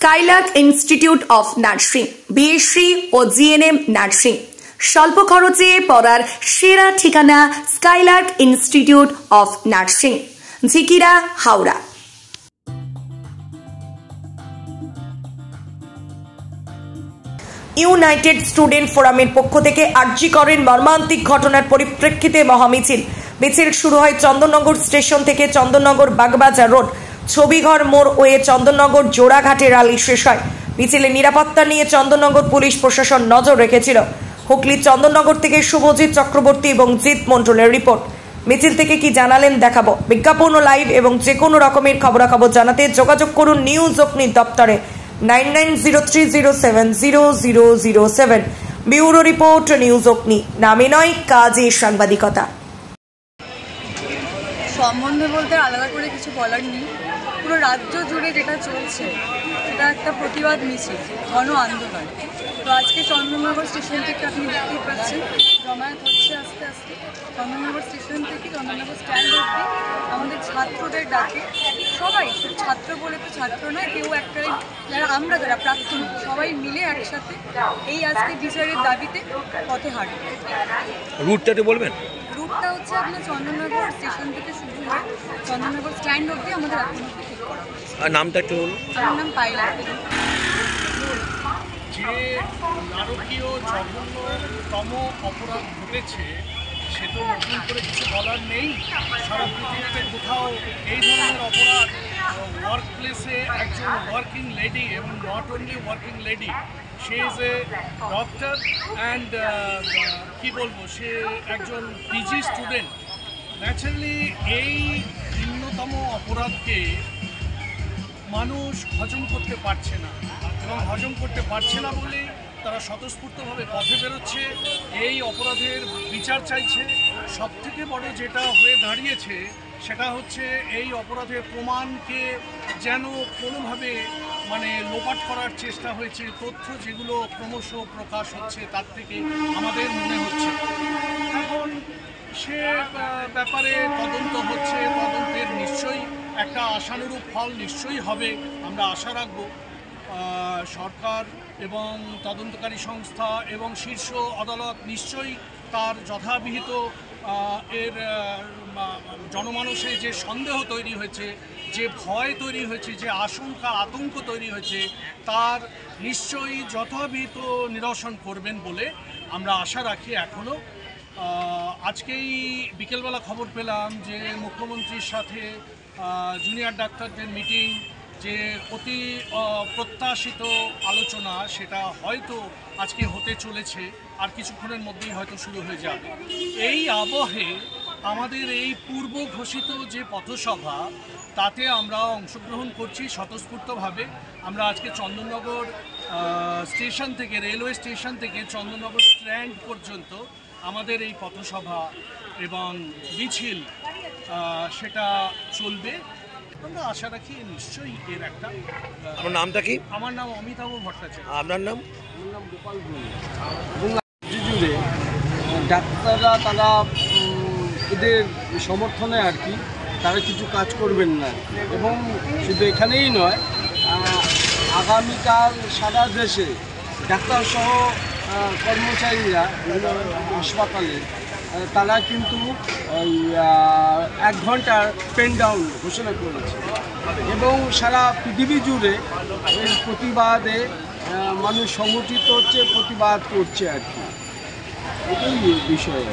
Skylark Institute of Nursing, BSc ও GNM nursing. স্বল্প খরচে পড়ার সেরা ঠিকানা Skylark Institute of Nursing, Jhikira, Howrah. United student ফোরামের পক্ষ থেকে আরজি করের মর্মান্তিক ঘটনার পরিপ্রেক্ষিতে মহামিছিল। মিছিল শুরু হয় চন্দননগর স্টেশন থেকে চন্দননগর বাগবাজার রোড, ছবিঘর মোড় হয়ে চন্দননগর জোড়াঘাটে র্যালি শেষ হয়। মিছিলের নিরাপত্তা নিয়ে চন্দননগর পুলিশ প্রশাসন নজর রেখেছিল। হুগলির চন্দননগর থেকে শুভজিৎ চক্রবর্তী এবং জিৎ মন্ডলের রিপোর্ট। মিছিল থেকে কি জানালেন দেখাবো। বিজ্ঞাপন ও লাইভ এবং যে কোনো রকমের খবরাখবর জানাতে যোগাযোগ করুন নিউজ অগ্নি দপ্তরে 9903070007। ব্যুরো রিপোর্ট, নিউজ অগ্নি। নামে নয়, কাজে সাংবাদিকতা। সম্বন্ধে বলতে আলাদা করে কিছু বলার নেই। পুরো রাজ্য জুড়ে যেটা চলছে সেটা একটা প্রতিবাদ মিছিল, গণ আন্দোলন। তো আজকে চন্দননগর স্টেশন থেকে আপনি দেখতেই পাচ্ছেন জমায়েত হচ্ছে আস্তে আস্তে। চন্দননগর স্টেশন থেকে চন্দননগর স্ট্যান্ড অব্দি আমাদের ছাত্রদের ডাকে সবাই, শুধু ছাত্র বলে তো ছাত্র নয়, কেউ একটাই, যারা প্রাক্তন সবাই মিলে একসাথে এই আজকে বিচারের দাবিতে পথে হাঁটবে। রুটটাতে বলবেন? রুটটা হচ্ছে আপনার চন্দননগর স্টেশন থেকে শুরু হয় চন্দননগর স্ট্যান্ড অব্দি আমাদের এখন অব্দি ঠিক করা হয়েছে। আর নামটা একটু বলুন। আমার নাম পাইলা। যে নারকীয় জঘন্যতম অপরাধ ঘটেছে সে তো নতুন করে কিছু বলার নেই। সারা পৃথিবীতে কোথাও এই ধরনের অপরাধ ওয়ার্ক প্লেসে একজন ওয়ার্কিং লেডি, এবং নট অনলি ওয়ার্কিং লেডি, সে ইজ এ ডক্টর অ্যান্ড কী বলবো, সে একজন পিজি স্টুডেন্ট। ন্যাচারালি এই নিম্নতম অপরাধকে মানুষ হজম করতে পারছে না, এবং হজম করতে পারছে না বলেই তারা স্বতঃস্ফূর্তভাবে পথে বেরোচ্ছে, এই অপরাধের বিচার চাইছে। সবথেকে বড় যেটা হয়ে দাঁড়িয়েছে সেটা হচ্ছে এই অপরাধের প্রমাণকে যেন কোনোভাবে লোপাট করার চেষ্টা হয়েছে। তথ্য যেগুলো ক্রমশ প্রকাশ হচ্ছে তার থেকে আমাদের মনে হচ্ছে এখন সে ব্যাপারে তদন্ত হচ্ছে। তদন্তের নিশ্চয়ই একটা আশানুরূপ ফল নিশ্চয়ই হবে, আমরা আশা রাখব। সরকার এবং তদন্তকারী সংস্থা এবং শীর্ষ আদালত নিশ্চয়ই তার যথাবিহিত এর জনমানসে যে সন্দেহ তৈরি হয়েছে, যে ভয় তৈরি হয়েছে, যে আশঙ্কা আতঙ্ক তৈরি হয়েছে, তার নিশ্চয়ই যথাবিহিত নিরসন করবেন বলে আমরা আশা রাখি। এখনও আজকেই বিকেলবেলা খবর পেলাম যে মুখ্যমন্ত্রীর সাথে জুনিয়র ডাক্তারদের মিটিং, যে অতি প্রত্যাশিত আলোচনা, সেটা হয়তো আজকে হতে চলেছে, আর কিছুক্ষণের মধ্যেই হয়তো শুরু হয়ে যাবে। এই আবহে আমাদের এই পূর্ব ঘোষিত যে পথসভা, তাতে আমরা অংশগ্রহণ করছি স্বতঃস্ফূর্তভাবে। আমরা আজকে চন্দননগর স্টেশন থেকে, রেলওয়ে স্টেশন থেকে চন্দননগর স্ট্যান্ড পর্যন্ত আমাদের এই পথসভা এবং মিছিল সেটা চলবে। আমরা আশা রাখি নিশ্চয়ই এর একটা। আমার নামটা কি? আমার নাম অমিতাভ ভট্টাচার্য। আপনার নাম? আমার নাম গোপাল জুড়ে ডাক্তাররা তারা এদের সমর্থনে আর কি তারা কিছু কাজ করবেন না, এবং শুধু এখানেই নয়, আগামীকাল সারা দেশে ডাক্তারসহ কর্মচারীরা হাসপাতালে তারা কিন্তু ওই 1 ঘন্টার পেন ডাউন ঘোষণা করেছে, এবং সারা পৃথিবী জুড়ে এর প্রতিবাদে মানুষ সংগঠিত হচ্ছে, প্রতিবাদ করছে আর কি। এটাই বিষয়।